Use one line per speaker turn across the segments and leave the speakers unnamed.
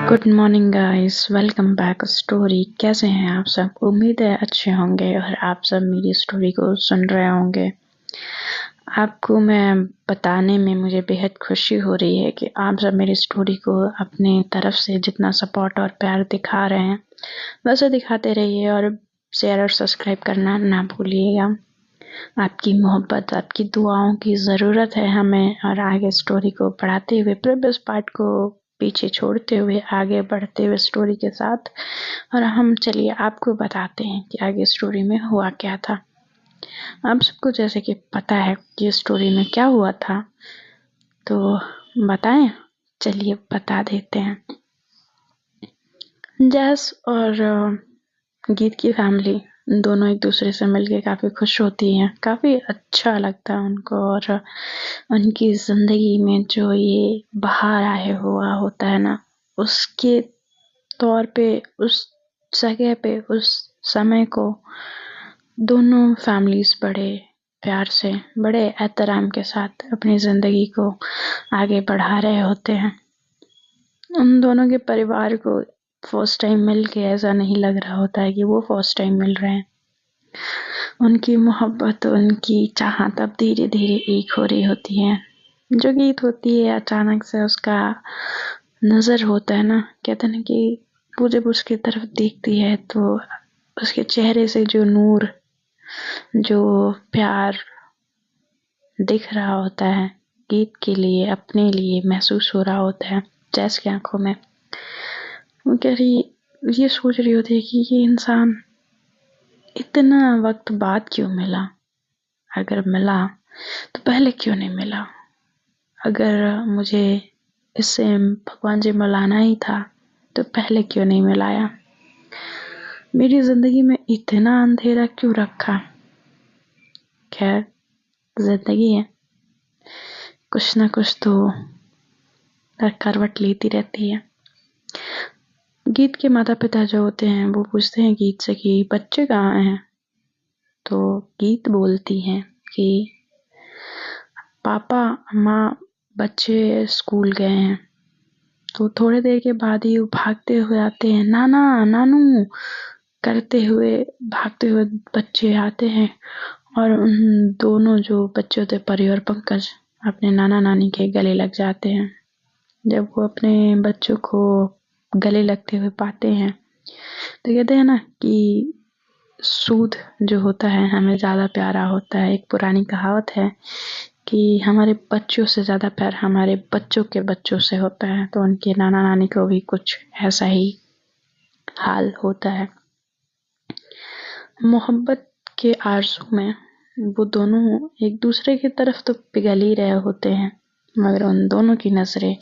Good morning guys, welcome back story. कैसे हैं आप सब? उम्मीद है अच्छे होंगे और आप सब मेरी स्टोरी को सुन रहे होंगे। आपको मैं बताने में मुझे बेहद खुशी हो रही है कि आप सब मेरी स्टोरी को अपनी तरफ से जितना सपोर्ट और प्यार दिखा रहे हैं वैसे दिखाते रहिए और शेयर और सब्सक्राइब करना ना भूलिएगा। आपकी मोहब्बत, आपकी दुआओं की ज़रूरत है हमें, और आगे स्टोरी को बढ़ाते हुए प्रीवियस पार्ट को पीछे छोड़ते हुए आगे बढ़ते हुए स्टोरी के साथ। और हम चलिए आपको बताते हैं कि आगे स्टोरी में हुआ क्या था। आप सबको जैसे कि पता है कि स्टोरी में क्या हुआ था, तो बताएं? चलिए बता देते हैं। जैस और गीत की फैमिली दोनों एक दूसरे से मिलके काफ़ी खुश होती हैं, काफ़ी अच्छा लगता है उनको। और उनकी ज़िंदगी में जो ये बहार आए हुआ होता है ना, उसके तौर पे, उस जगह पे, उस समय को दोनों फैमिलीज़ बड़े प्यार से, बड़े एहतराम के साथ अपनी ज़िंदगी को आगे बढ़ा रहे होते हैं। उन दोनों के परिवार को फर्स्ट टाइम मिल के ऐसा नहीं लग रहा होता है कि वो फर्स्ट टाइम मिल रहे हैं। उनकी मोहब्बत, उनकी चाहत अब धीरे धीरे एक हो रही होती है। जो गीत होती है, अचानक से उसका नज़र होता है ना, कहते हैं ना कि वो जब उसकी तरफ देखती है तो उसके चेहरे से जो नूर, जो प्यार दिख रहा होता है गीत के लिए, अपने लिए महसूस हो रहा होता है जैस की आंखों में। वो कह रही, ये सोच रही होती है कि ये इंसान इतना वक्त बाद क्यों मिला। अगर मिला तो पहले क्यों नहीं मिला। अगर मुझे इससे भगवान जी मिलाना ही था तो पहले क्यों नहीं मिलाया। मेरी जिंदगी में इतना अंधेरा क्यों रखा। खैर, जिंदगी है, कुछ ना कुछ तो करवट लेती रहती है। गीत के माता पिता जो होते हैं वो पूछते हैं गीत से कि बच्चे कहाँ हैं। तो गीत बोलती हैं कि पापा, माँ, बच्चे स्कूल गए हैं। तो थोड़ी देर के बाद ही वो भागते हुए आते हैं, नाना, नानू करते हुए भागते हुए बच्चे आते हैं। और उन दोनों जो बच्चे होते, परी और पंकज, अपने नाना नानी के गले लग जाते हैं। जब वो अपने बच्चों को गले लगते हुए पाते हैं तो कहते हैं ना कि सूद जो होता है हमें ज़्यादा प्यारा होता है। एक पुरानी कहावत है कि हमारे बच्चों से ज़्यादा प्यार हमारे बच्चों के बच्चों से होता है। तो उनके नाना नानी को भी कुछ ऐसा ही हाल होता है। मोहब्बत के आरज़ू में वो दोनों एक दूसरे की तरफ तो पिघल ही रहे होते हैं, मगर उन दोनों की नज़रें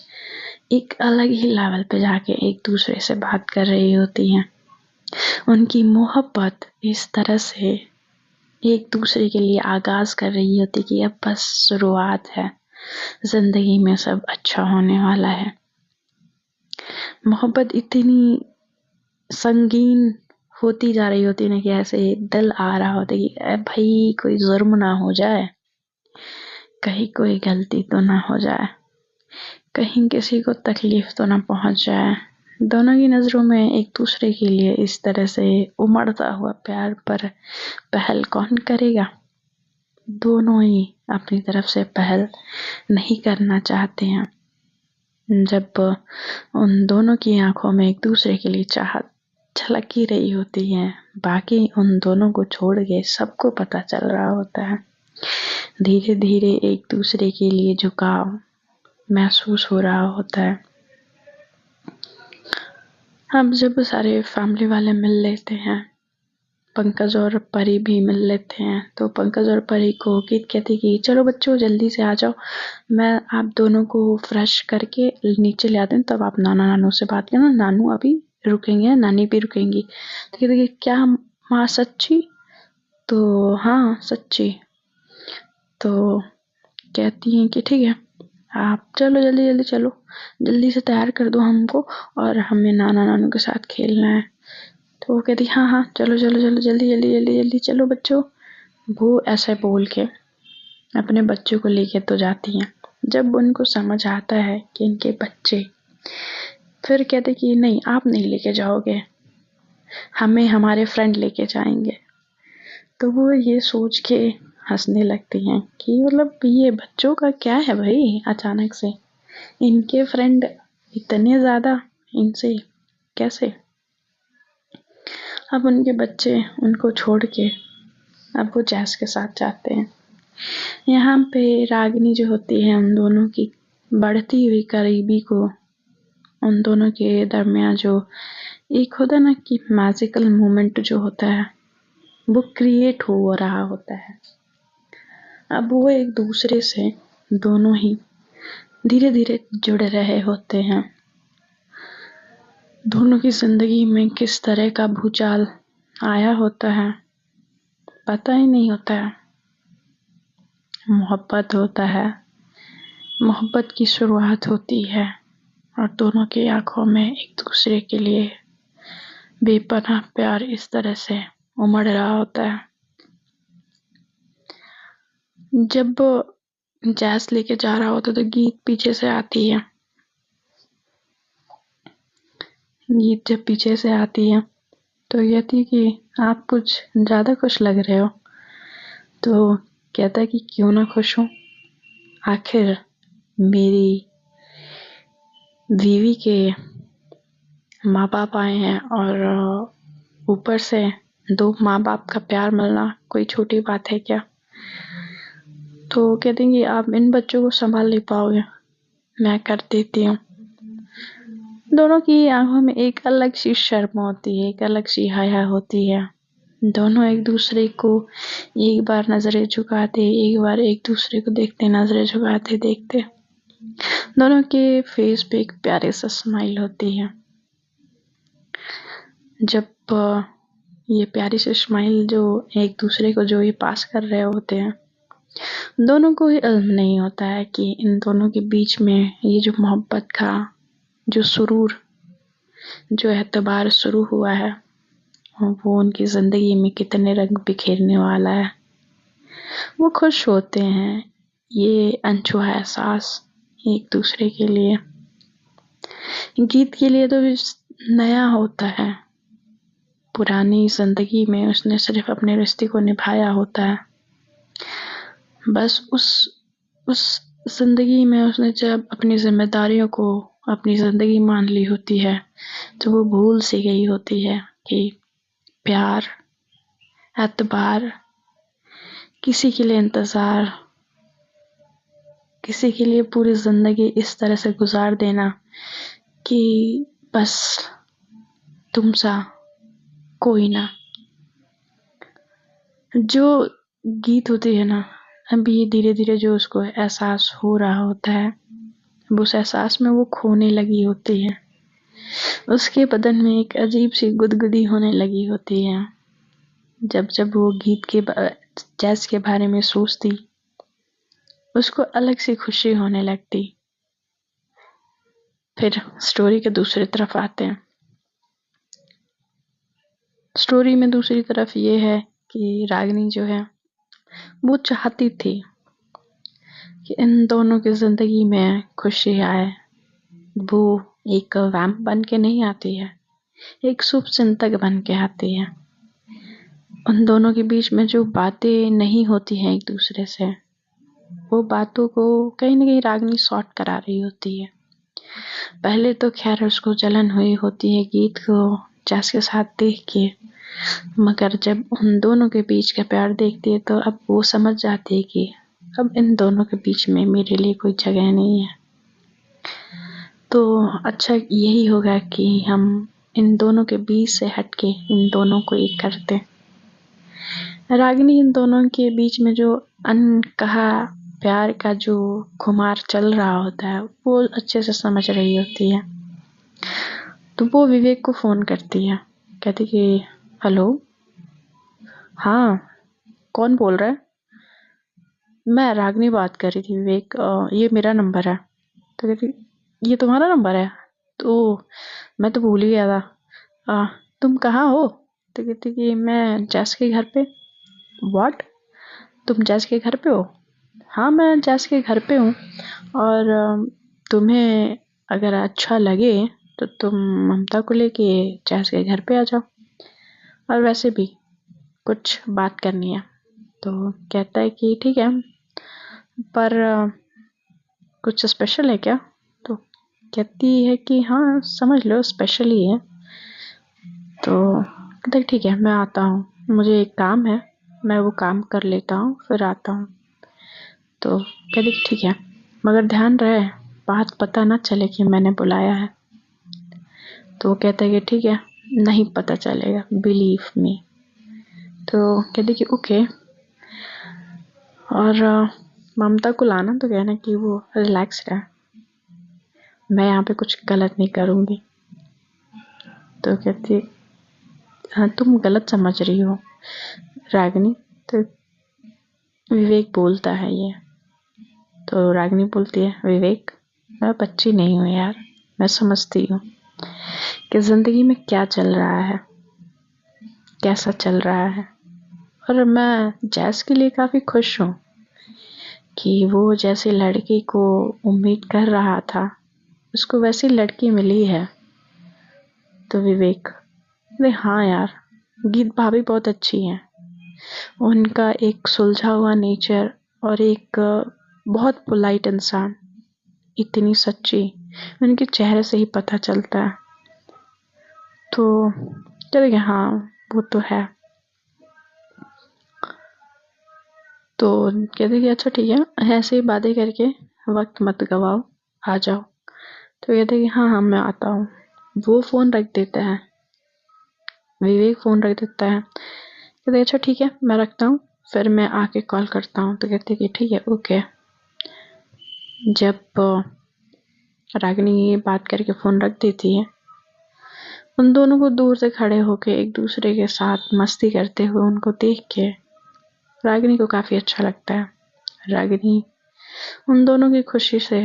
एक अलग ही लेवल पे जाके एक दूसरे से बात कर रही होती हैं। उनकी मोहब्बत इस तरह से एक दूसरे के लिए आगाज कर रही होती कि अब बस शुरुआत है, जिंदगी में सब अच्छा होने वाला है। मोहब्बत इतनी संगीन होती जा रही होती ना कि ऐसे दिल आ रहा होता कि भाई कोई जुर्म ना हो जाए, कहीं कोई गलती तो ना हो जाए, कहीं किसी को तकलीफ तो ना पहुंच जाए। दोनों की नज़रों में एक दूसरे के लिए इस तरह से उमड़ता हुआ प्यार पर पहल कौन करेगा। दोनों ही अपनी तरफ से पहल नहीं करना चाहते हैं। जब उन दोनों की आंखों में एक दूसरे के लिए चाहत झलक ही रही होती है, बाकी उन दोनों को छोड़ के सबको पता चल रहा होता है। धीरे धीरे एक दूसरे के लिए झुकाव महसूस हो रहा होता है। अब जब सारे फैमिली वाले मिल लेते हैं, पंकज और परी भी मिल लेते हैं, तो पंकज और परी को गीत कहती कि चलो बच्चों जल्दी से आ जाओ, मैं आप दोनों को फ्रेश करके नीचे ले आते हैं, तब आप नाना नानू से बात करना, नानू अभी रुकेंगे, नानी भी रुकेंगी। तो कहती कि क्या माँ सच्ची? तो हाँ सच्ची। तो कहती हैं कि ठीक है, आप चलो जल्दी जल्दी चलो, जल्दी से तैयार कर दो हमको, और हमें नाना नानू के साथ खेलना है। तो वो कहती हाँ हाँ चलो चलो चलो, जल्दी जल्दी जल्दी जल्दी चलो बच्चों। वो ऐसे बोल के अपने बच्चों को लेके तो जाती हैं। जब उनको समझ आता है कि इनके बच्चे फिर कहते कि नहीं, आप नहीं लेके जाओगे, हमें हमारे फ्रेंड लेके जाएंगे। तो वो ये सोच के हंसने लगती हैं कि मतलब ये बच्चों का क्या है भाई, अचानक से इनके फ्रेंड इतने ज़्यादा, इनसे कैसे। अब उनके बच्चे उनको छोड़ के अब वो जैस के साथ जाते हैं। यहाँ पे रागिनी जो होती है उन दोनों की बढ़ती हुई करीबी को, उन दोनों के दरमियान जो एक होता ना कि मैजिकल मोमेंट जो होता है वो क्रिएट हो रहा होता है। अब वो एक दूसरे से दोनों ही धीरे धीरे जुड़ रहे होते हैं। दोनों की जिंदगी में किस तरह का भूचाल आया होता है पता ही नहीं होता है। मोहब्बत होता है, मोहब्बत की शुरुआत होती है और दोनों की आंखों में एक दूसरे के लिए बेपनाह प्यार इस तरह से उमड़ रहा होता है। जब जैस लेके जा रहा होता तो गीत पीछे से आती है। गीत जब पीछे से आती है तो कहती कि आप कुछ ज़्यादा खुश लग रहे हो। तो कहता है कि क्यों ना खुश हूँ, आखिर मेरी बीवी के माँ बाप आए हैं और ऊपर से 2 माँ बाप का प्यार मिलना कोई छोटी बात है क्या। तो कहते हैं कि आप इन बच्चों को संभाल नहीं पाओगे, मैं कर देती हूँ। दोनों की आंखों में एक अलग सी शर्म होती है, एक अलग सी हया होती है। दोनों एक दूसरे को एक बार नजरें झुकाते, एक बार एक दूसरे को देखते, नजरें झुकाते देखते। दोनों के फेस पे एक प्यारे सा स्माइल होती है। जब ये प्यारी सी स्माइल जो एक दूसरे को जो ये पास कर रहे होते हैं, दोनों को इल्म नहीं होता है कि इन दोनों के बीच में ये जो मोहब्बत का जो सुरूर, जो एतबार शुरू हुआ है वो उनकी जिंदगी में कितने रंग बिखेरने वाला है। वो खुश होते हैं, ये अनछुआ एहसास एक दूसरे के लिए। गीत के लिए तो नया होता है, पुरानी जिंदगी में उसने सिर्फ अपने रिश्ते को निभाया होता है। बस उस जिंदगी में उसने जब अपनी जिम्मेदारियों को अपनी जिंदगी मान ली होती है तो वो भूल सी गई होती है कि प्यार, एतबार, किसी के लिए इंतजार, किसी के लिए पूरी जिंदगी इस तरह से गुजार देना कि बस तुम सा कोई ना। जो गीत होती है ना, अभी धीरे धीरे जो उसको एहसास हो रहा होता है, उस एहसास में वो खोने लगी होती है। उसके बदन में एक अजीब सी गुदगुदी होने लगी होती है। जब जब वो गीत के जैस के बारे में सोचती, उसको अलग सी खुशी होने लगती। फिर स्टोरी के दूसरी तरफ आते हैं। स्टोरी में दूसरी तरफ ये है कि रागिनी जो है वो चाहती थी कि इन दोनों की जिंदगी में खुशी आए। वो एक वैम्प बन के नहीं आती है, एक शुभ चिंतक बन के आती है। उन दोनों के बीच में जो बातें नहीं होती हैं एक दूसरे से, वो बातों को कहीं ना कहीं रागिनी सॉर्ट करा रही होती है। पहले तो खैर उसको जलन हुई होती है गीत को जैस के साथ देख के, मगर जब उन दोनों के बीच का प्यार देखती है तो अब वो समझ जाती है कि अब इन दोनों के बीच में मेरे लिए कोई जगह नहीं है। तो अच्छा यही होगा कि हम इन दोनों के बीच से हटके इन दोनों को एक करते। रागिनी इन दोनों के बीच में जो अनकहा प्यार का जो खुमार चल रहा होता है वो अच्छे से समझ रही होती है। तो वो विवेक को फोन करती है, कहती कि हेलो, हाँ कौन बोल रहा है। मैं रागिनी बात कर रही थी विवेक, ये मेरा नंबर है। तो कहती ये तुम्हारा नंबर है, तो मैं तो भूल ही गया था। तुम कहाँ हो। तो कहती कि मैं जैस के घर पे। व्हाट, तुम जैस के घर पे हो। हाँ मैं जैस के घर पे हूँ और तुम्हें अगर अच्छा लगे तो तुम ममता को लेके जैस के घर पे आ जाओ, और वैसे भी कुछ बात करनी है। तो कहता है कि ठीक है, पर कुछ स्पेशल है क्या? तो कहती है कि हाँ समझ लो स्पेशल ही है। तो कहता है ठीक है मैं आता हूँ, मुझे एक काम है, मैं वो काम कर लेता हूँ फिर आता हूँ। तो कहती कि ठीक है, मगर ध्यान रहे बात पता ना चले कि मैंने बुलाया है। तो वो कहता है कि ठीक है, नहीं पता चलेगा, बिलीव मी। तो कहती कि ओके। और ममता को लाना तो कहना कि वो रिलैक्स रहे, मैं यहाँ पे कुछ गलत नहीं करूँगी। तो कहती हाँ तुम गलत समझ रही हो रागिनी। तो विवेक बोलता है ये। तो रागिनी बोलती है विवेक, मैं बच्ची नहीं हूँ यार, मैं समझती हूँ कि ज़िंदगी में क्या चल रहा है, कैसा चल रहा है। और मैं जैस के लिए काफ़ी खुश हूँ कि वो जैसे लड़की को उम्मीद कर रहा था उसको वैसी लड़की मिली है। तो विवेक, अरे हाँ यार, गीत भाभी बहुत अच्छी हैं, उनका एक सुलझा हुआ नेचर और एक बहुत पोलाइट इंसान, इतनी सच्ची, उनके चेहरे से ही पता चलता है। तो चलिए हाँ वो तो है। तो कहते कि अच्छा ठीक है, ऐसे ही बातें करके वक्त मत गवाओ, आ जाओ। तो कहते कि हाँ हाँ मैं आता हूँ। वो फ़ोन रख देता है, विवेक फ़ोन रख देता है। कहते अच्छा ठीक है मैं रखता हूँ, फिर मैं आके कॉल करता हूँ। तो कहते कि ठीक है ओके। जब रागिनी ये बात करके फ़ोन रख देती है, उन दोनों को दूर से खड़े होके एक दूसरे के साथ मस्ती करते हुए उनको देख के रागिनी को काफ़ी अच्छा लगता है। रागिनी उन दोनों की खुशी से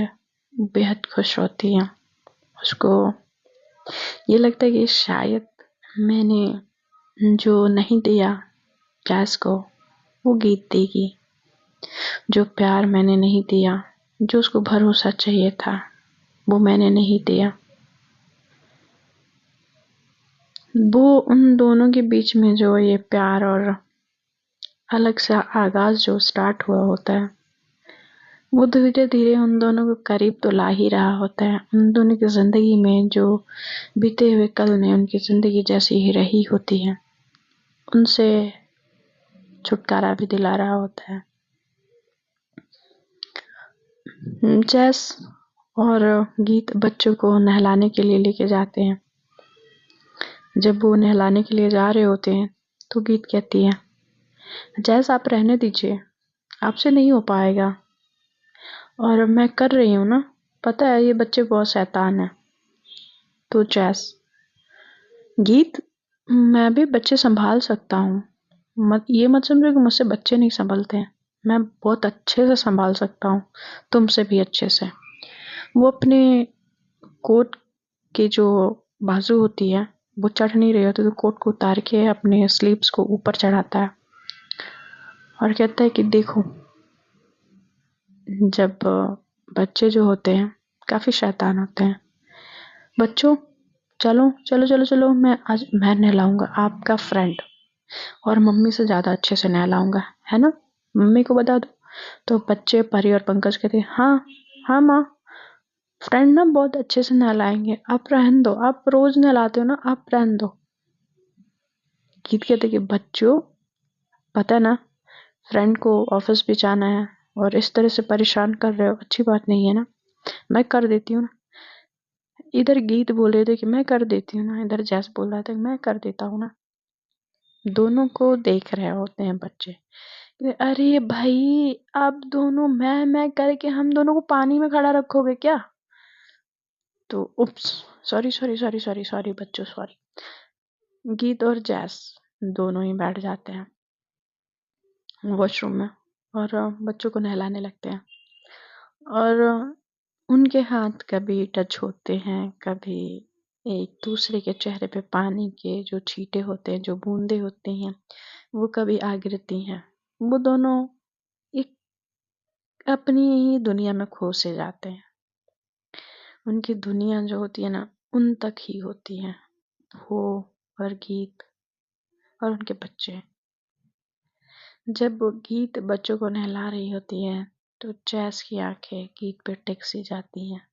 बेहद खुश होती है। उसको ये लगता है कि शायद मैंने जो नहीं दिया जैस को वो गीत देगी, जो प्यार मैंने नहीं दिया, जो उसको भरोसा चाहिए था वो मैंने नहीं दिया। वो उन दोनों के बीच में जो ये प्यार और अलग सा आगाज जो स्टार्ट हुआ होता है, वो धीरे धीरे उन दोनों को करीब तो ला ही रहा होता है। उन दोनों की जिंदगी में जो बीते हुए कल में उनकी जिंदगी जैसी ही रही होती है, उनसे छुटकारा भी दिला रहा होता है। जैस और गीत बच्चों को नहलाने के लिए लेके जाते हैं। जब वो नहलाने के लिए जा रहे होते हैं तो गीत कहती है जैस आप रहने दीजिए, आपसे नहीं हो पाएगा, और मैं कर रही हूँ ना, पता है ये बच्चे बहुत शैतान हैं। तो जैस, गीत, मैं भी बच्चे संभाल सकता हूँ, मत ये मत समझो कि मुझसे बच्चे नहीं संभलते हैं, मैं बहुत अच्छे से संभाल सकता हूँ, तुमसे भी अच्छे से। वो अपने कोट की जो बाजू होती है वो चढ़ नहीं रही होती, तो कोट को उतार के अपने स्लीव्स को ऊपर चढ़ाता है और कहता है कि देखो, जब बच्चे जो होते हैं काफी शैतान होते हैं। बच्चों चलो चलो चलो चलो, मैं नहलाऊंगा आपका फ्रेंड, और मम्मी से ज्यादा अच्छे से नहलाऊंगा, है ना, मम्मी को बता दो। तो बच्चे परी और पंकज कहते हाँ हाँ माँ, फ्रेंड ना बहुत अच्छे से नहलाएंगे, आप रहने दो, आप रोज नहलाते हो ना, आप रहने दो। गीत कहते कि बच्चों, पता ना, फ्रेंड को ऑफिस भी जाना है और इस तरह से परेशान कर रहे हो, अच्छी बात नहीं है ना, मैं कर देती हूँ ना। इधर गीत बोल रहे थे कि मैं कर देती हूँ ना, इधर जैस बोल रहा था कि मैं कर देता हूँ ना। दोनों को देख रहे होते हैं बच्चे, अरे भाई आप दोनों मैं करके हम दोनों को पानी में खड़ा रखोगे क्या? तो oops, sorry sorry sorry sorry sorry बच्चों, सॉरी। गीत और जैस दोनों ही बैठ जाते हैं वॉशरूम में और बच्चों को नहलाने लगते हैं। और उनके हाथ कभी टच होते हैं, कभी एक दूसरे के चेहरे पे पानी के जो छींटे होते हैं, जो बूंदे होते हैं, वो कभी आ गिरती हैं। वो दोनों एक अपनी ही दुनिया में खो से जाते हैं। उनकी दुनिया जो होती है ना, उन तक ही होती हैं, वो और गीत और उनके बच्चे। जब वो गीत बच्चों को नहला रही होती है तो जैस की आंखें गीत पे टिक सी जाती हैं।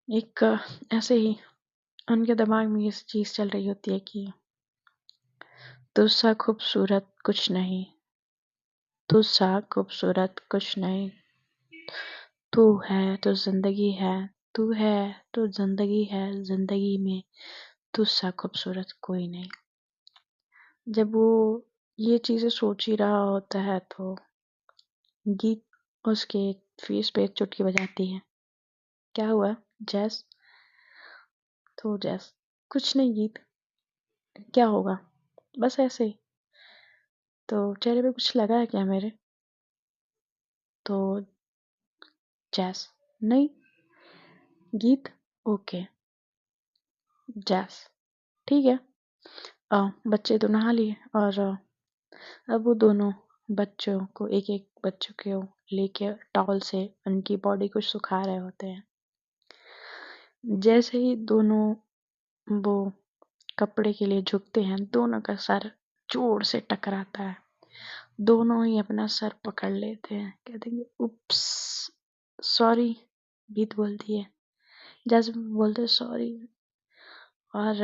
एक ऐसे ही उनके दिमाग में ये चीज चल रही होती है कि तुझसा खूबसूरत कुछ नहीं, तुझसा खूबसूरत कुछ नहीं, तू है तो जिंदगी है, तू है तो जिंदगी है, जिंदगी में तुझसा खूबसूरत कोई नहीं। जब वो ये चीजें सोच ही रहा होता है तो गीत उसके फेस पे चुटकी बजाती है। क्या हुआ जैस? तो जैस, कुछ नहीं गीत, क्या होगा, बस ऐसे ही। तो चेहरे पे कुछ लगा है क्या मेरे? तो जैस, नहीं। गीत, ओके। जैस, ठीक है। बच्चे तो नहा लिए और अब वो दोनों बच्चों को एक एक बच्चों को लेके टॉवल से उनकी बॉडी को सुखा रहे होते हैं। जैसे ही दोनों वो कपड़े के लिए झुकते हैं, दोनों का सर जोर से टकराता है। दोनों ही अपना सर पकड़ लेते हैं, कहते हैं उप्स, सॉरी। गीत बोलती है, जैसे बोलते सॉरी, और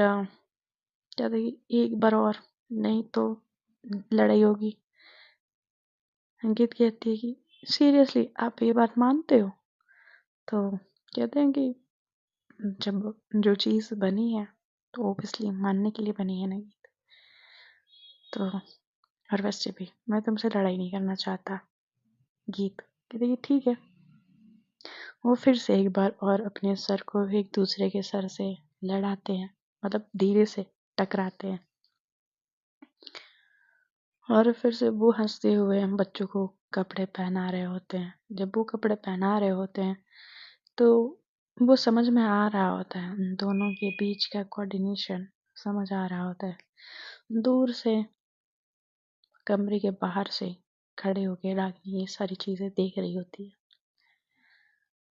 कहते हैं एक बार और, नहीं तो लड़ाई होगी। गीत कहती है कि सीरियसली आप ये बात मानते हो? तो कहते हैं कि जब जो चीज़ बनी है तो ऑब्वियसली मानने के लिए बनी है ना गीत। तो और वैसे भी मैं तुमसे लड़ाई नहीं करना चाहता। गीत कहते कि ठीक है। वो फिर से एक बार और अपने सर को एक दूसरे के सर से लड़ाते हैं, मतलब धीरे से टकराते हैं। और फिर से वो हंसते हुए हम बच्चों को कपड़े पहना रहे होते हैं। जब वो कपड़े पहना रहे होते हैं तो वो समझ में आ रहा होता है, उन दोनों के बीच का कोऑर्डिनेशन समझ आ रहा होता है। दूर से कमरे के बाहर से खड़े होके रागिनी ये सारी चीजें देख रही होती है।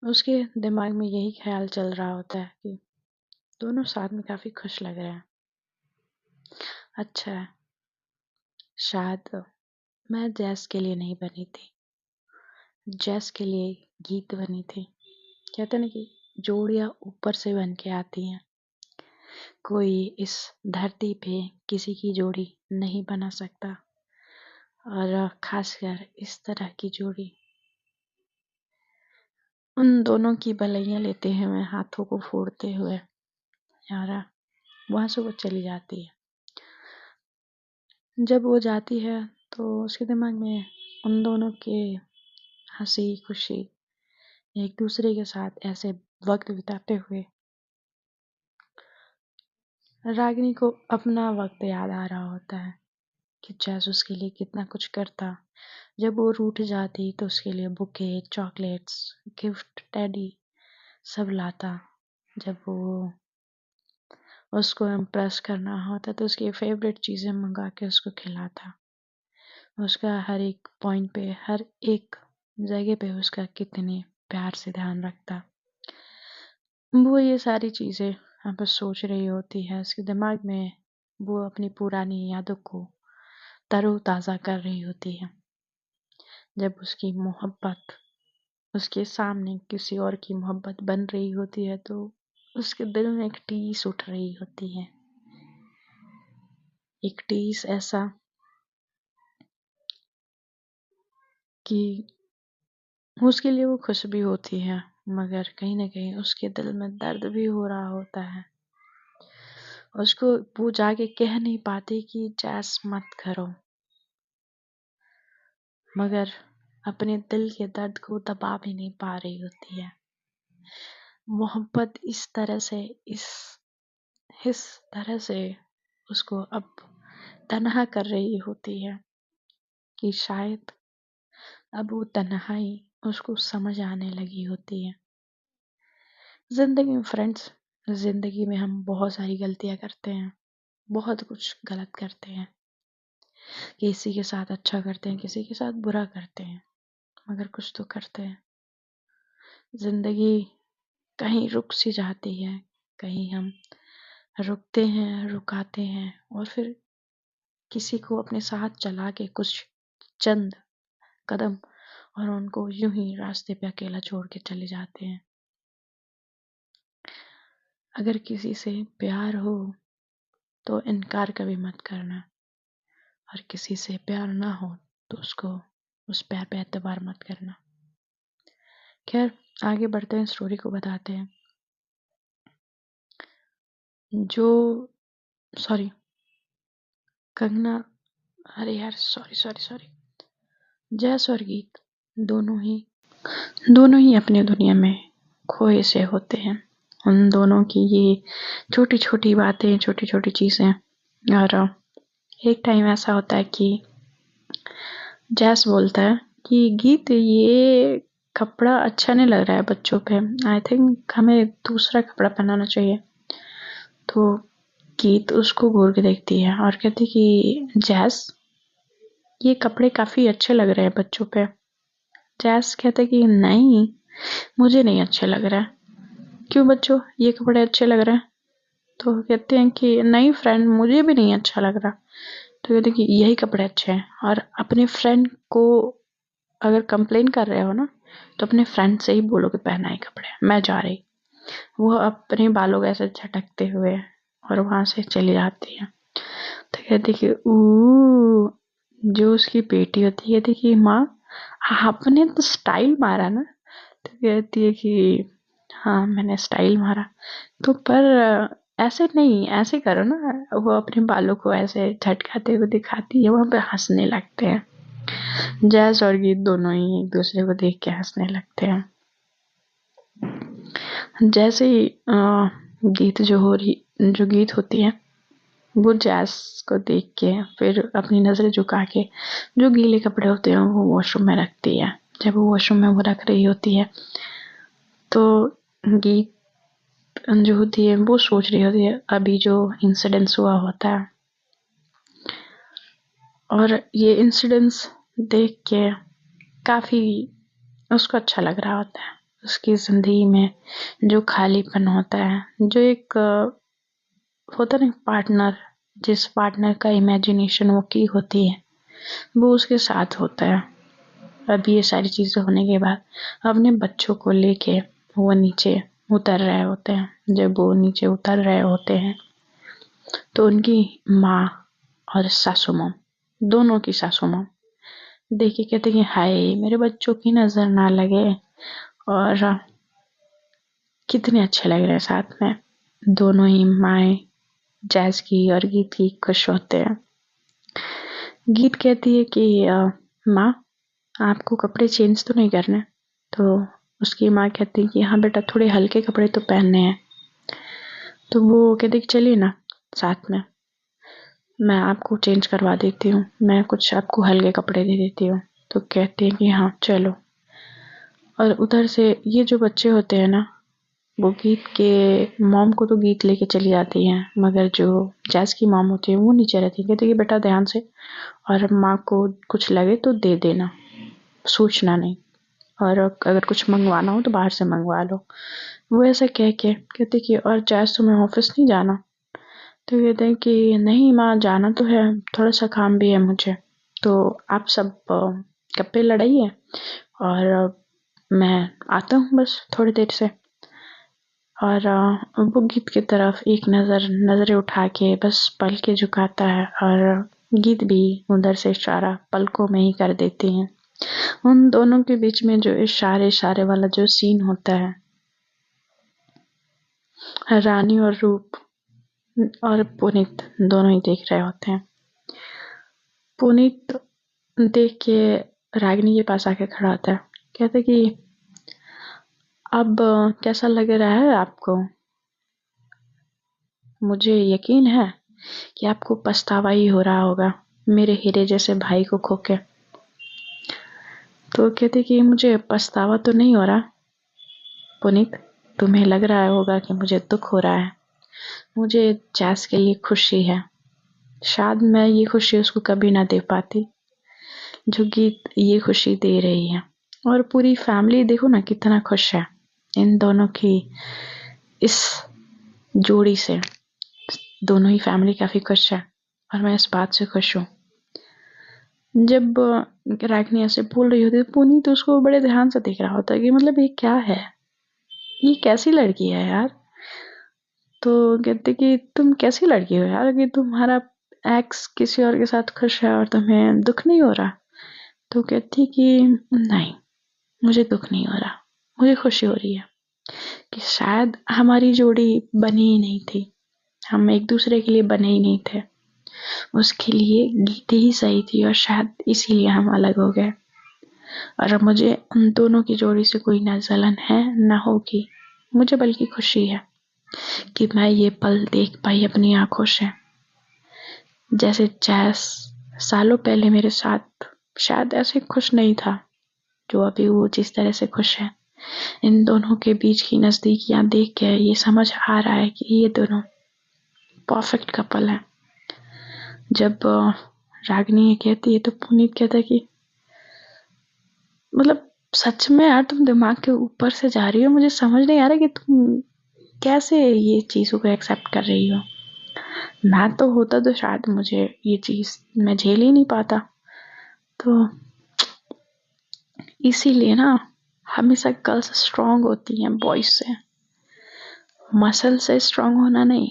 उसके दिमाग में यही ख्याल चल रहा होता है कि दोनों साथ में काफी खुश लग रहे हैं। अच्छा है, शायद मैं जैस के लिए नहीं बनी थी, जैस के लिए गीत बनी थी। कहते ना कि जोड़ियां ऊपर से बन के आती हैं, कोई इस धरती पे किसी की जोड़ी नहीं बना सकता, और खासकर इस तरह की जोड़ी। उन दोनों की भलाइयाँ लेते हुए, हाथों को फोड़ते हुए, और वहां से वो चली जाती है। जब वो जाती है तो उसके दिमाग में उन दोनों के हंसी खुशी, एक दूसरे के साथ ऐसे वक्त बिताते हुए, रागिनी को अपना वक्त याद आ रहा होता है कि जैस उसके लिए कितना कुछ करता। जब वो रूठ जाती तो उसके लिए बुके, चॉकलेट्स, गिफ्ट, टेडी सब लाता। जब वो उसको इम्प्रेस करना होता तो उसकी फेवरेट चीज़ें मंगा के उसको खिलाता। उसका हर एक पॉइंट पे, हर एक जगह पे उसका कितने प्यार से ध्यान रखता। वो ये सारी चीज़ें यहाँ पर सोच रही होती है, उसके दिमाग में वो अपनी पुरानी यादों को तरोताज़ा कर रही होती है। जब उसकी मोहब्बत उसके सामने किसी और की मोहब्बत बन रही होती है तो उसके दिल में एक टीस उठ रही होती है। एक टीस ऐसा कि उसके लिए वो खुश भी होती है, मगर कहीं ना कहीं उसके दिल में दर्द भी हो रहा होता है। उसको वो जाके कह नहीं पाती कि जैस मत करो, मगर अपने दिल के दर्द को दबा भी नहीं पा रही होती है। मोहब्बत इस तरह से उसको अब तन्हा कर रही होती है कि शायद अब वो तन्हाई उसको समझ आने लगी होती है। जिंदगी में फ्रेंड्स, जिंदगी में हम बहुत सारी गलतियां करते हैं, बहुत कुछ गलत करते हैं, किसी के साथ अच्छा करते हैं, किसी के साथ बुरा करते हैं, मगर कुछ तो करते हैं। जिंदगी कहीं रुक सी जाती है, कहीं हम रुकते हैं, रुकाते हैं और फिर किसी को अपने साथ चला के कुछ चंद कदम और उनको यूं ही रास्ते पे अकेला छोड़ के चले जाते हैं। अगर किसी से प्यार हो तो इनकार कभी मत करना, और किसी से प्यार ना हो तो उसको उस प्यार पे एतबार मत करना। खैर, आगे बढ़ते हैं, स्टोरी को बताते हैं। जो सॉरी कंगना, अरे यार, सॉरी सॉरी सॉरी जैस और गीत दोनों ही अपनी दुनिया में खोए से होते हैं। उन दोनों की ये छोटी छोटी बातें, छोटी छोटी चीजें, और एक टाइम ऐसा होता है कि जैस बोलता है कि गीत, ये कपड़ा अच्छा नहीं लग रहा है बच्चों पे, आई थिंक हमें दूसरा कपड़ा पहनाना चाहिए। तो गीत उसको घूर के देखती है और कहती कि जैस, ये कपड़े काफी अच्छे लग रहे हैं बच्चों पे। जैस कहता है कि नहीं, मुझे नहीं अच्छे लग रहा है। क्यों बच्चों, ये कपड़े अच्छे लग रहे हैं? तो कहते हैं कि नहीं फ्रेंड, मुझे भी नहीं अच्छा लग रहा। तो कहते हैं कि यही कपड़े अच्छे हैं। और अपने फ्रेंड को अगर कंप्लेन कर रहे हो ना, तो अपने फ्रेंड से ही बोलो कि पहनाए कपड़े, मैं जा रही। वो अपने बालों को ऐसे झटकते हुए और वहां से चली जाती है। तो कहती कि जो उसकी बेटी होती है, कहती कि माँ, आपने तो स्टाइल मारा ना। तो कहती है कि हाँ, मैंने स्टाइल मारा। तो पर ऐसे नहीं, ऐसे करो ना। वो अपने बालों को ऐसे झटकाते हुए दिखाती है, वहां पे हंसने लगते हैं। जैस और गीत दोनों ही एक दूसरे को देख के हंसने लगते हैं। जैसे ही जो गीत होती है, वो जैस को देख के फिर अपनी नजरें झुका के जो गीले कपड़े होते हैं वो वॉशरूम में रखती है। जब वो वॉशरूम में वो रख रही होती है तो गीत जो होती है वो सोच रही होती है अभी जो इंसिडेंस हुआ होता है, और ये इंसिडेंस देख के काफी उसको अच्छा लग रहा होता है। उसकी जिंदगी में जो खालीपन होता है, जो एक होता नहीं पार्टनर, जिस पार्टनर का इमेजिनेशन वो की होती है, वो उसके साथ होता है। अब ये सारी चीजें होने के बाद अपने बच्चों को लेके वो नीचे उतर रहे होते हैं। जब वो नीचे उतर रहे होते हैं तो उनकी माँ और सासू माँ, दोनों की सासू माँ देख के कहते कि हाय, मेरे बच्चों की नजर ना लगे, और कितने अच्छे लग रहे हैं साथ में। दोनों ही माएँ जैस की और गीत की खुश होते हैं। गीत कहती है कि माँ, आपको कपड़े चेंज तो नहीं करने? तो उसकी माँ कहती है कि हाँ बेटा, थोड़े हल्के कपड़े तो पहनने हैं। तो वो कहती कि चलिए ना साथ में, मैं आपको चेंज करवा देती हूँ, मैं कुछ आपको हल्के कपड़े दे देती हूँ। तो कहती है कि हाँ चलो। और उधर से ये जो बच्चे होते हैं ना, वो गीत के मॉम को तो गीत लेके चली जाती हैं, मगर जो जैस की मॉम होती है वो नीचे रहती है। कहती है कि बेटा ध्यान से, और माँ को कुछ लगे तो दे देना, सोचना नहीं, और अगर कुछ मंगवाना हो तो बाहर से मंगवा लो। वो ऐसा कह के कहती कि और जैस, तुम्हें ऑफिस नहीं जाना? तो कहते हैं कि नहीं माँ, जाना तो है, थोड़ा सा काम भी है मुझे। तो आप सब गप्पे लड़ाइए और मैं आता हूँ बस थोड़ी देर से। और वो गीत की तरफ एक नजरें उठा के बस पल के झुकाता है, और गीत भी उधर से इशारा पलकों में ही कर देती हैं। उन दोनों के बीच में जो इशारे इशारे वाला जो सीन होता है, रानी और रूप और पुनीत दोनों ही देख रहे होते हैं। पुनीत देख के रागिनी के पास आके खड़ा होता है, कहते कि अब कैसा लग रहा है आपको? मुझे यकीन है कि आपको पछतावा ही हो रहा होगा मेरे हीरे जैसे भाई को खो के। तो कहते कि मुझे पछतावा तो नहीं हो रहा पुनीत, तुम्हें लग रहा होगा कि मुझे दुख हो रहा है। मुझे जैस के लिए खुशी है, शायद मैं ये खुशी उसको कभी ना दे पाती जो गीत ये खुशी दे रही है। और पूरी फैमिली देखो ना कितना खुश है। इन दोनों की इस जोड़ी से दोनों ही फैमिली काफ़ी खुश है और मैं इस बात से खुश हूँ। जब रागिनी ऐसे बोल रही होती है, पुनीत तो उसको बड़े ध्यान से देख रहा होता है कि मतलब ये क्या है, ये कैसी लड़की है यार। तो कहते कि तुम कैसी लड़की हो यार कि तुम्हारा एक्स किसी और के साथ खुश है और तुम्हें दुख नहीं हो रहा। तो कहती कि नहीं, मुझे दुख नहीं हो रहा, मुझे खुशी हो रही है कि शायद हमारी जोड़ी बनी ही नहीं थी, हम एक दूसरे के लिए बने ही नहीं थे, उसके लिए गीते ही सही थी और शायद इसीलिए हम अलग हो गए। और अब मुझे उन दोनों की जोड़ी से कोई ना जलन है ना होगी, मुझे बल्कि खुशी है कि मैं ये पल देख पाई अपनी आंखों से। जैसे जैस सालों पहले मेरे साथ शायद ऐसे खुश नहीं था जो अभी वो जिस तरह से खुश है। इन दोनों के बीच की नजदीकियां देख के ये समझ आ रहा है कि ये दोनों परफेक्ट कपल है। जब रागिनी ये कहती है तो पुनीत कहता है कि मतलब सच में यार तुम दिमाग के ऊपर से जा रही हो, मुझे समझ नहीं आ रहा कि तुम कैसे ये चीजों को एक्सेप्ट कर रही हो। मैं तो होता तो शायद मुझे ये चीज मैं झेल ही नहीं पाता। तो इसीलिए ना हमेशा गर्ल्स स्ट्रांग होती हैं बॉयज से, मसल से स्ट्रांग होना नहीं,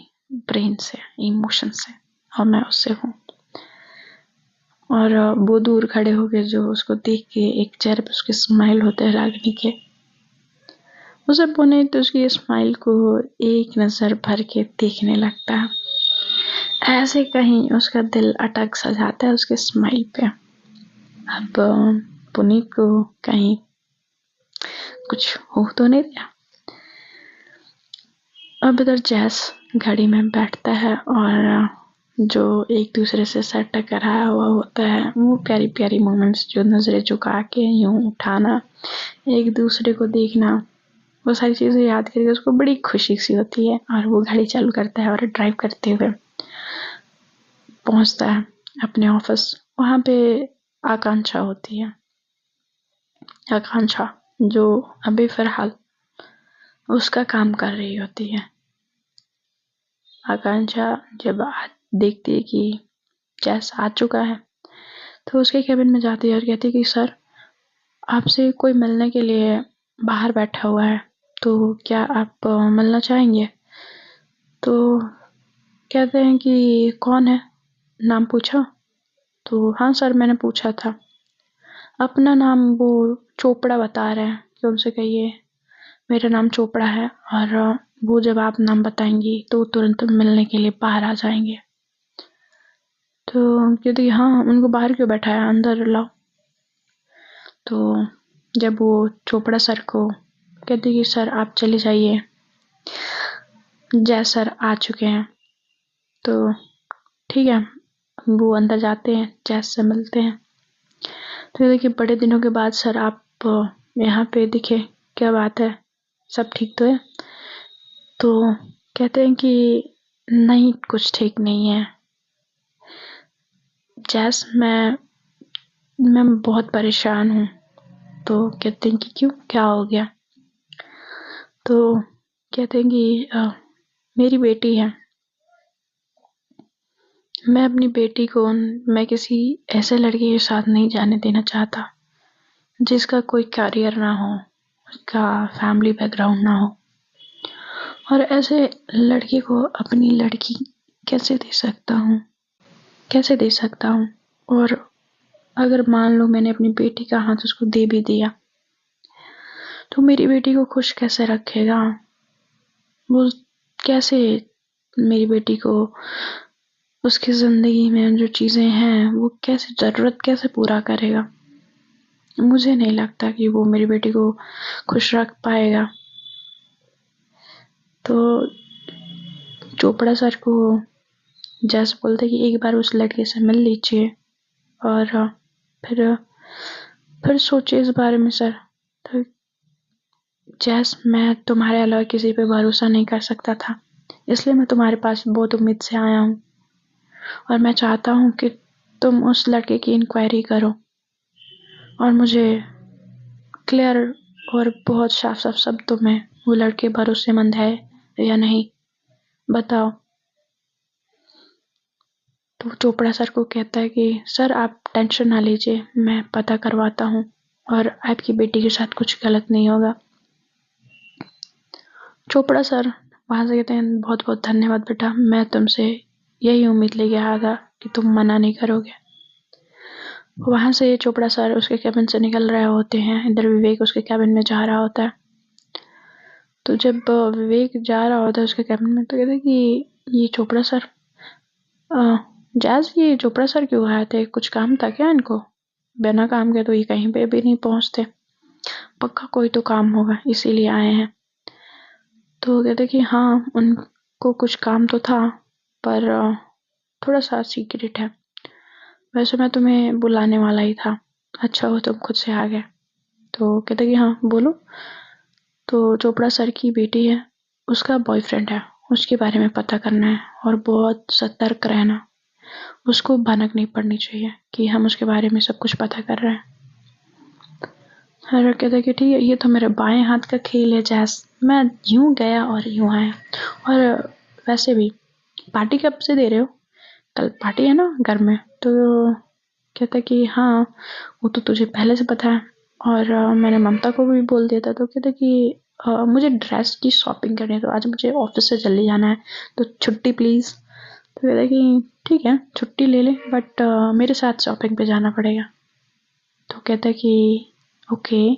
ब्रेन से, इमोशन से, और मैं उससे हूँ। और वो दूर खड़े हो गए जो उसको देख के एक चेहरे पे उसके स्माइल होते हैं रागिनी के, उसे पुनीत तो उसकी स्माइल को एक नजर भर के देखने लगता है। ऐसे कहीं उसका दिल अटक सा जाता है उसके स्माइल पे। अब पुनीत को कहीं कुछ हो तो नहीं दिया। अब इधर जैस घड़ी में बैठता है और जो एक दूसरे से सर टकराया हुआ होता है वो प्यारी प्यारी मोमेंट्स, जो नजरें झुका के यूं उठाना, एक दूसरे को देखना, वो सारी चीजें याद करके उसको बड़ी खुशी सी होती है। और वो घड़ी चालू करता है और ड्राइव करते हुए पहुंचता है अपने ऑफिस। वहां पे आकांक्षा होती है, आकांक्षा जो अभी फिलहाल उसका काम कर रही होती है। आकांक्षा जब देखती है कि जैस आ चुका है तो उसके केबिन में जाती है और कहती है कि सर आपसे कोई मिलने के लिए बाहर बैठा हुआ है, तो क्या आप मिलना चाहेंगे। तो कहते हैं कि कौन है, नाम पूछा। तो हाँ सर मैंने पूछा था, अपना नाम वो चोपड़ा बता रहे हैं कि उनसे कहिए मेरा नाम चोपड़ा है और वो जब आप नाम बताएंगी तो तुरंत मिलने के लिए बाहर आ जाएंगे। तो कहती हाँ उनको बाहर क्यों बैठाया, अंदर लाओ। तो जब वो चोपड़ा सर को कहती कि सर आप चले जाइए, जय सर आ चुके हैं। तो ठीक है, वो अंदर जाते हैं, जैस से मिलते हैं। तो देखिए बड़े दिनों के बाद सर आप यहाँ पे दिखे, क्या बात है, सब ठीक तो है। तो कहते हैं कि नहीं कुछ ठीक नहीं है जैस, मैं बहुत परेशान हूँ। तो कहते हैं कि क्यों, क्या हो गया। तो कहते हैं कि मेरी बेटी है, मैं अपनी बेटी को मैं किसी ऐसे लड़के के साथ नहीं जाने देना चाहता जिसका कोई करियर ना हो, उसका फैमिली बैकग्राउंड ना हो, और ऐसे लड़के को अपनी लड़की कैसे दे सकता हूँ, कैसे दे सकता हूँ। और अगर मान लो मैंने अपनी बेटी का हाथ उसको दे भी दिया तो मेरी बेटी को खुश कैसे रखेगा, वो कैसे मेरी बेटी को उसकी जिंदगी में जो चीजें हैं वो कैसे जरूरत कैसे पूरा करेगा। मुझे नहीं लगता कि वो मेरी बेटी को खुश रख पाएगा। तो चोपड़ा सर को जैसे बोलते कि एक बार उस लड़के से मिल लीजिए और फिर सोचिए इस बारे में सर। तो जैस मैं तुम्हारे अलावा किसी पे भरोसा नहीं कर सकता था, इसलिए मैं तुम्हारे पास बहुत उम्मीद से आया हूँ और मैं चाहता हूँ कि तुम उस लड़के की इंक्वायरी करो और मुझे क्लियर और बहुत साफ साफ शब्दों में वो लड़के भरोसेमंद है या नहीं, बताओ। तो चोपड़ा सर को कहता है कि सर आप टेंशन ना लीजिए, मैं पता करवाता हूँ और आपकी बेटी के साथ कुछ गलत नहीं होगा। चोपड़ा सर वहां से कहते हैं बहुत बहुत धन्यवाद बेटा, मैं तुमसे यही उम्मीद लेके आया था कि तुम मना नहीं करोगे। वहां से चोपड़ा सर उसके कैबिन से निकल रहे होते हैं, इधर विवेक उसके कैबिन में जा रहा होता है। तो जब विवेक जा रहा होता है उसके कैबिन में, तो कहते हैं कि ये चोपड़ा सर, जैज ये चोपड़ा सर क्यों आए थे, कुछ काम था क्या इनको? बिना काम के तो ये कहीं पे भी नहीं पहुंचते, पक्का कोई तो काम होगा इसीलिए आए हैं। तो कहते कि हाँ उनको कुछ काम तो था, पर थोड़ा सा सीक्रेट है। वैसे मैं तुम्हें बुलाने वाला ही था, अच्छा हो तुम खुद से आ गए। तो कहते कि हाँ बोलो। तो चोपड़ा सर की बेटी है, उसका बॉयफ्रेंड है, उसके बारे में पता करना है और बहुत सतर्क रहना, उसको भनक नहीं पड़नी चाहिए कि हम उसके बारे में सब कुछ पता कर रहे हैं। हर कहता कि ठीक है, ये तो मेरे बाएं हाथ का खेल है जैस, मैं यूं गया और यूं आया। और वैसे भी पार्टी कब से दे रहे हो, कल पार्टी है ना घर में? तो कहता कि हाँ वो तो तुझे पहले से पता है और मैंने ममता को भी बोल दिया था। तो कहता कि मुझे ड्रेस की शॉपिंग करनी है, तो आज मुझे ऑफिस से जल्दी जाना है, तो छुट्टी प्लीज़। तो कहता कि ठीक है छुट्टी ले ले, बट मेरे साथ शॉपिंग पे जाना पड़ेगा। तो कहता कि ओके,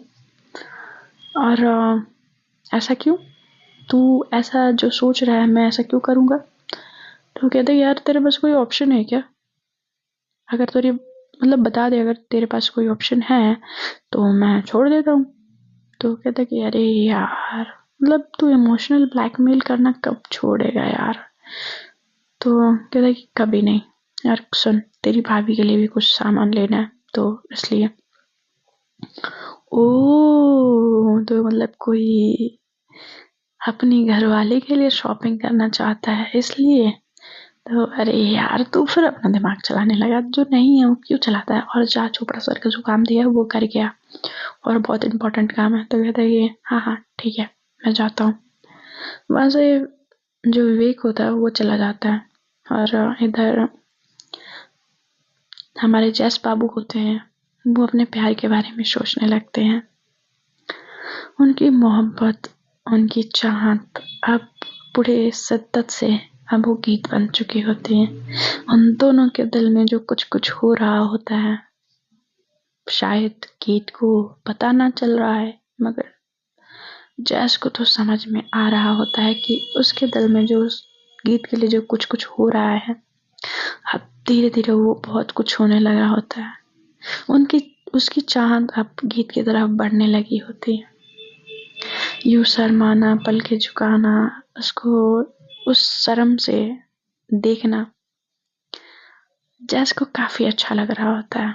और ऐसा क्यों, तू ऐसा जो सोच रहा है मैं ऐसा क्यों करूँगा? तो कहता यार तेरे पास कोई ऑप्शन है क्या, अगर तेरे मतलब बता दे, अगर तेरे पास कोई ऑप्शन है तो मैं छोड़ देता हूँ। तो कहता कि अरे यार मतलब तू इमोशनल ब्लैकमेल करना कब छोड़ेगा यार? तो कहता कि कभी नहीं यार, सुन तेरी भाभी के लिए भी कुछ सामान लेना है तो इसलिए। ओ तो मतलब कोई अपनी घरवाली के लिए शॉपिंग करना चाहता है इसलिए। तो अरे यार तू फिर अपना दिमाग चलाने लगा, जो नहीं है वो क्यों चलाता है, और जा चोपड़ा सर का जो काम दिया है वो कर गया और बहुत इम्पोर्टेंट काम है। तो कहता है कि हाँ हाँ ठीक है मैं जाता हूँ। वहाँ से जो विवेक होता है वो चला जाता है और इधर हमारे जैस बाबू होते हैं, वो अपने प्यार के बारे में सोचने लगते हैं। उनकी मोहब्बत, उनकी चाहत अब पूरे शिद्दत से अब वो गीत बन चुकी होती है। उन दोनों के दिल में जो कुछ कुछ हो रहा होता है शायद गीत को पता ना चल रहा है, मगर जैस को तो समझ में आ रहा होता है कि उसके दिल में जो उस गीत के लिए जो कुछ कुछ हो रहा है, अब धीरे धीरे वो बहुत कुछ होने लगा होता है। उनकी उसकी चाहत अब गीत की तरफ बढ़ने लगी होती है। यूं शर्माना, पलके झुकाना, उसको उस शर्म से देखना जैस को काफी अच्छा लग रहा होता है।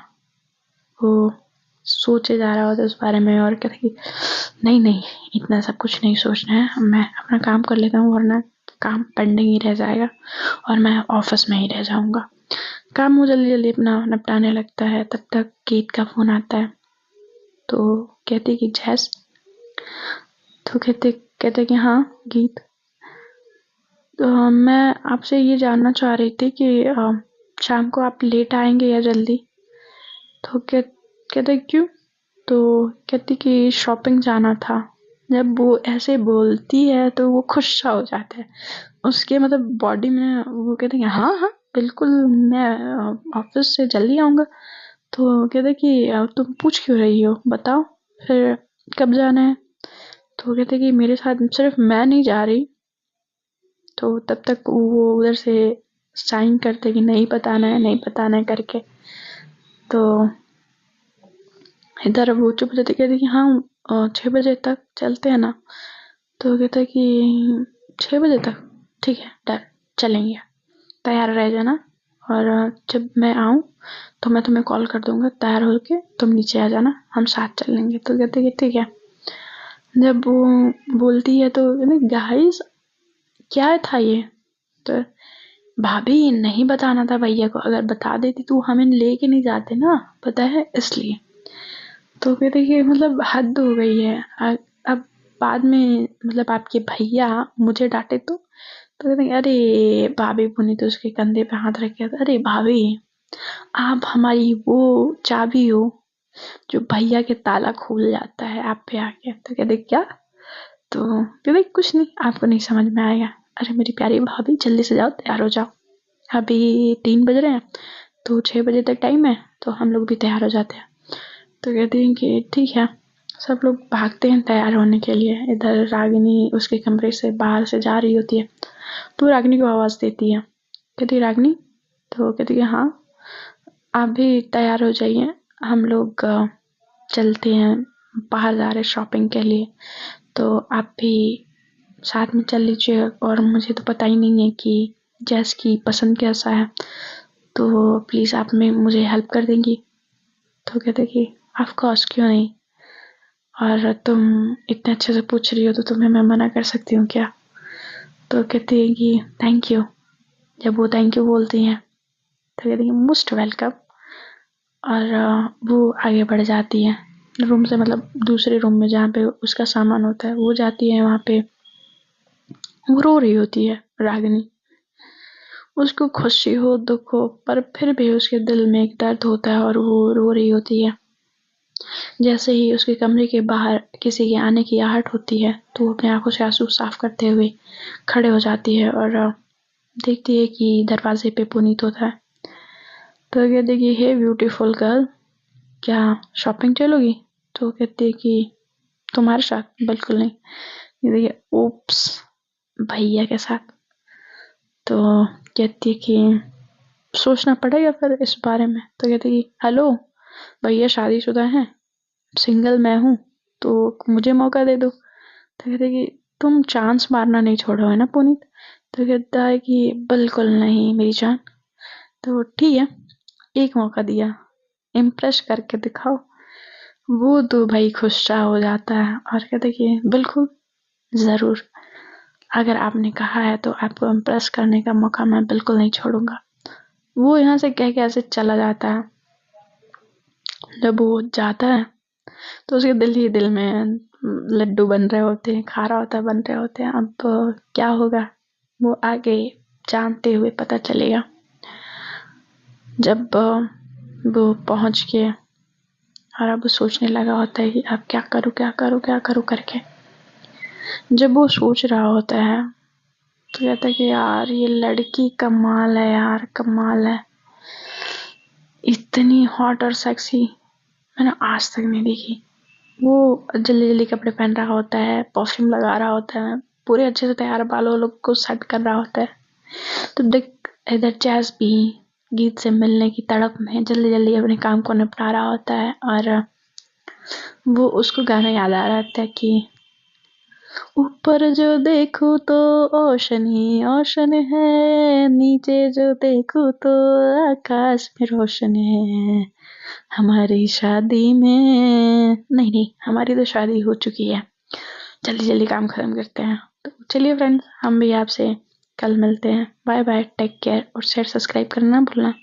वो सोचे जा रहा होता है उस बारे में और कहता कि नहीं नहीं इतना सब कुछ नहीं सोचना है, मैं अपना काम कर लेता हूँ वरना काम पेंडिंग ही रह जाएगा और मैं ऑफिस में ही रह जाऊंगा। काम वो जल्दी जल्दी अपना निपटाने लगता है, तब तक गीत का फोन आता है। तो कहती कि जैस, तो कहते कहते कि हाँ गीत, तो मैं आपसे ये जानना चाह रही थी कि शाम को आप लेट आएंगे या जल्दी? तो कहते क्यों? तो कहती कि शॉपिंग जाना था। जब वो ऐसे बोलती है तो वो खुश सा हो जाता है, उसके मतलब बॉडी में वो कहते हैं हाँ हाँ बिल्कुल मैं ऑफिस से जल्दी आऊँगा। तो कहते कि तुम पूछ क्यों रही हो, बताओ फिर कब जाना है? तो कहते कि मेरे साथ सिर्फ मैं नहीं जा रही। तो तब तक वो उधर से साइन करते कि नहीं बताना है नहीं बताना है करके। तो इधर वो चुप जाते, कहते कि हाँ 6 बजे तक चलते हैं ना? तो कहता कि 6 बजे तक ठीक है डन, चलेंगे, तैयार रह जाना और जब मैं आऊँ तो मैं तुम्हें कॉल कर दूंगा, तैयार होके तुम नीचे आ जाना, हम साथ चलेंगे। तो कहते कि ठीक है। जब वो बोलती है तो गाइस क्या था ये? तो भाभी नहीं बताना था भैया को, अगर बता देती तो हमें लेके नहीं जाते ना, पता है इसलिए। तो कहते कि मतलब हद हो गई है अब बाद में मतलब आपके भैया मुझे डांटे तो कहते हैं, अरे भाभी पुनीत उसके कंधे पे हाथ रख के, अरे भाभी आप हमारी वो चाबी हो जो भैया के ताला खोल जाता है आप पे आके। तो कहते क्या? तो कहते कुछ नहीं, आपको नहीं समझ में आएगा। अरे मेरी प्यारी भाभी जल्दी से जाओ, तैयार हो जाओ, अभी 3 बज रहे हैं तो 6 बजे तक टाइम है, तो हम लोग भी तैयार हो जाते हैं। तो कहती हैं कि ठीक है। सब लोग भागते हैं तैयार होने के लिए। इधर रागिनी उसके कमरे से बाहर से जा रही होती है, तो रागिनी को आवाज़ देती है, कहती रागिनी। तो कहती है हाँ, आप भी तैयार हो जाइए, हम लोग चलते हैं, बाहर जा रहे शॉपिंग के लिए, तो आप भी साथ में चल लीजिए। और मुझे तो पता ही नहीं है कि जैस की पसंद कैसा है, तो प्लीज़ आप में मुझे हेल्प कर देंगी। तो कहते कि ऑफ कोर्स, क्यों नहीं, और तुम इतने अच्छे से पूछ रही हो तो तुम्हें मैं मना कर सकती हूँ क्या? तो कहती है कि थैंक यू। जब वो थैंक यू बोलती हैं तो कहती है मोस्ट वेलकम, और वो आगे बढ़ जाती है रूम से, मतलब दूसरे रूम में जहाँ पे उसका सामान होता है वो जाती है। वहाँ पे वो रो रही होती है रागिनी, उसको खुशी हो दुख हो पर फिर भी उसके दिल में एक दर्द होता है और वो रो रही होती है। जैसे ही उसके कमरे के बाहर किसी के आने की आहट होती है तो वो अपनी आंखों से आंसू साफ करते हुए खड़े हो जाती है और देखती है कि दरवाजे पे पुनीत होता है। तो कहती है कि हे ब्यूटीफुल गर्ल, क्या शॉपिंग चलोगी? तो कहती है कि तुम्हारे साथ? बिल्कुल नहीं। ये देखिए ओप्स, भैया के साथ। तो कहती है कि सोचना पड़ेगा फिर इस बारे में। तो कहती है कि हेलो, भैया शादीशुदा हैं, सिंगल मैं हूँ, तो मुझे मौका दे दो। तो कहते कि तुम चांस मारना नहीं छोड़ोगे ना पुनीत? तो कहता है कि बिल्कुल नहीं मेरी जान। तो ठीक है, एक मौका दिया, इम्प्रेस करके दिखाओ। वो तो भाई खुश हो जाता है और कहते कि बिल्कुल ज़रूर, अगर आपने कहा है तो आपको इम्प्रेस करने का मौका मैं बिल्कुल नहीं छोड़ूंगा। वो यहाँ से कह के ऐसे चला जाता है। जब वो जाता है तो उसके दिल ही दिल में लड्डू बन रहे होते हैं, खारा होता बन रहे होते हैं। अब क्या होगा वो आगे जानते हुए पता चलेगा। जब वो पहुंच के और अब वो सोचने लगा होता है कि अब क्या करूं क्या करूं क्या करूं करके, जब वो सोच रहा होता है तो कहता है कि यार ये लड़की कमाल है यार, कमाल है, इतनी हॉट और सेक्सी मैंने आज तक नहीं देखी। वो जल्दी जल्दी कपड़े पहन रहा होता है, परफ्यूम लगा रहा होता है, पूरे अच्छे से तैयार बालों लोग को सेट कर रहा होता है। तो देख इधर जैस भी गीत से मिलने की तड़प में जल्दी जल्दी अपने काम को निपटा रहा होता है और वो उसको गाना याद आ रहा था कि ऊपर जो देखूं तो ओशन ही ओशन है, नीचे जो देखूं तो आकाश में रोशन है, हमारी शादी में नहीं, हमारी तो शादी हो चुकी है, जल्दी जल्दी काम खत्म करते हैं। तो चलिए फ्रेंड्स, हम भी आपसे कल मिलते हैं। बाय बाय, टेक केयर और शेयर सब्सक्राइब करना ना भूलना।